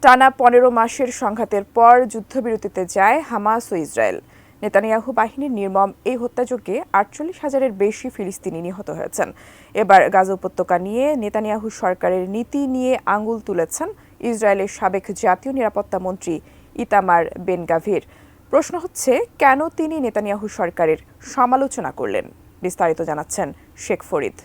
টানা ১৫ মাসের সংঘাতের পর যুদ্ধবিরতিতে যায় হামাস ও ইসরায়েল। নেতানিয়াহু বাহিনীর নির্মম এই হত্যাযজ্ঞে ৪৮,০০০-এর বেশি ফিলিস্তিনি নিহত হয়েছেন। এবার গাজা উপত্যকা নিয়ে নেতানিয়াহু সরকারের নীতি নিয়ে আঙুল তুলেছেন ইসরায়েলের সাবেক জাতীয় নিরাপত্তা মন্ত্রী ইতামার বেন গাভির। প্রশ্ন হচ্ছে, কেন তিনি নেতানিয়াহু সরকারের সমালোচনা করলেন? বিস্তারিত জানাচ্ছেন শেখ ফরিদ।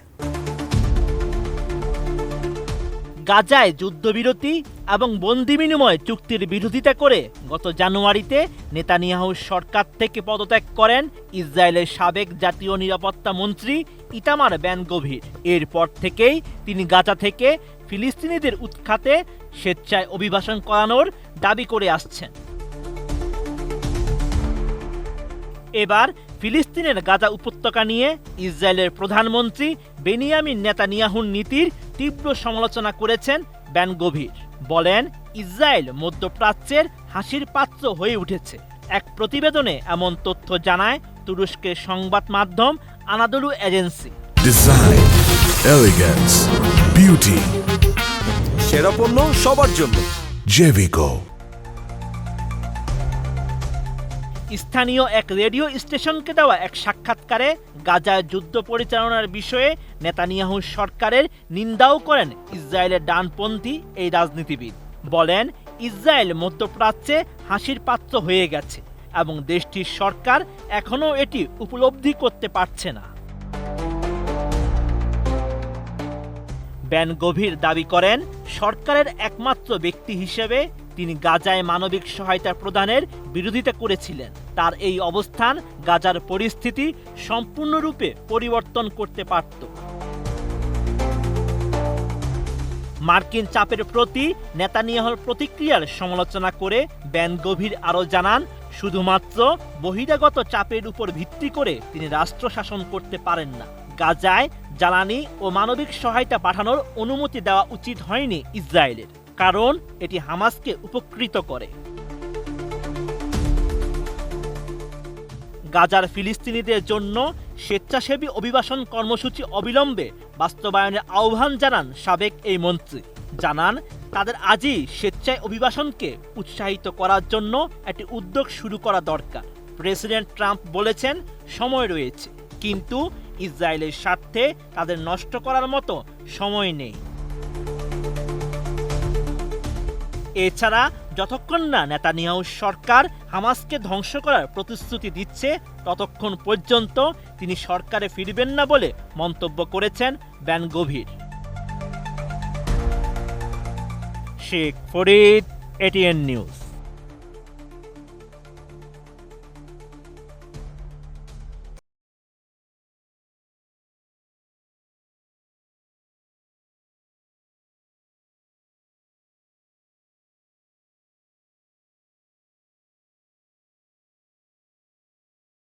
গাজায় যুদ্ধবিরতি এবং বন্দি বিনিময় চুক্তির বিরোধিতা করে গত জানুয়ারিতে নেতানিয়াহু সরকার থেকে পদত্যাগ করেন ইসরায়েলের সাবেক জাতীয় নিরাপত্তা মন্ত্রী ইতামার বেন গভির। এরপর থেকেই তিনি গাজা থেকে ফিলিস্তিনিদের উৎখাতে স্বেচ্ছায় অভিবাসন করানোর দাবি করে আসছেন। এবার ফিলিস্তিনের গাজা উপত্যকা নিয়ে ইসরায়েলের প্রধানমন্ত্রী বেনিয়ামিন নেতানিয়াহুর নীতির তীব্র সমালোচনা করেছেন বেন গভির। বলেন, ইসরায়েল মধ্যপ্রাচ্যের হাসির পাত্র হয়ে উঠেছে। এক প্রতিবেদনে এমন তথ্য জানায় তুরস্কের সংবাদ মাধ্যম Anadolu agency. Design, elegance, beauty, সেরা পণ্য সবার জন্য জেভিকো। স্থানীয় এক রেডিও স্টেশনকে দেওয়া এক সাক্ষাৎকারে গাজায় যুদ্ধ পরিচালনার বিষয়ে নেতানিয়াহু সরকারের নিন্দাও করেন ইসরায়েলের ডানপন্থী এই রাজনীতিবিদ। বলেন, ইসরায়েল মধ্যপ্রাচ্যে হাসির পাত্র হয়ে গেছে এবং দেশটির সরকার এখনও এটি উপলব্ধি করতে পারছে না। বেন গভির দাবি করেন, সরকারের একমাত্র ব্যক্তি হিসেবে তিনি গাজায় মানবিক সহায়তা প্রদানের বিরোধিতা করেছিলেন। তার এই অবস্থান গাজার পরিস্থিতি সম্পূর্ণরূপে পরিবর্তন করতে পারত। মার্কিন চাপের প্রতি নেতানিয়াহুর প্রতিক্রিয়ার সমালোচনা করে বেন গভির আরও জানান, শুধুমাত্র বহিরাগত চাপের উপর ভিত্তি করে তিনি রাষ্ট্র শাসন করতে পারেন না। গাজায় জ্বালানি ও মানবিক সহায়তা পাঠানোর অনুমতি দেওয়া উচিত হয়নি ইসরায়েলের, কারণ এটি হামাসকে উপকৃত করে। গাজার ফিলিস্তিনিদের জন্য স্বেচ্ছাসেবী অভিবাসন কর্মসূচি অবিলম্বে বাস্তবায়নের আহ্বান জানান সাবেক এই মন্ত্রী। জানান, তাদের আজই স্বেচ্ছায় অভিবাসনকে উৎসাহিত করার জন্য একটি উদ্যোগ শুরু করা দরকার। প্রেসিডেন্ট ট্রাম্প বলেছেন, সময় রয়েছে, কিন্তু ইসরায়েলের স্বার্থে তাদের নষ্ট করার মতো সময় নেই। এছাড়া যতক্ষণ না নেতানিয়াহু সরকার হামাসকে ধ্বংস করার প্রতিশ্রুতি দিচ্ছে, ততক্ষণ পর্যন্ত তিনি সরকারে ফিরবেন না বলে মন্তব্য করেছেন বেন গভির। Sheikh Farid, ATN news.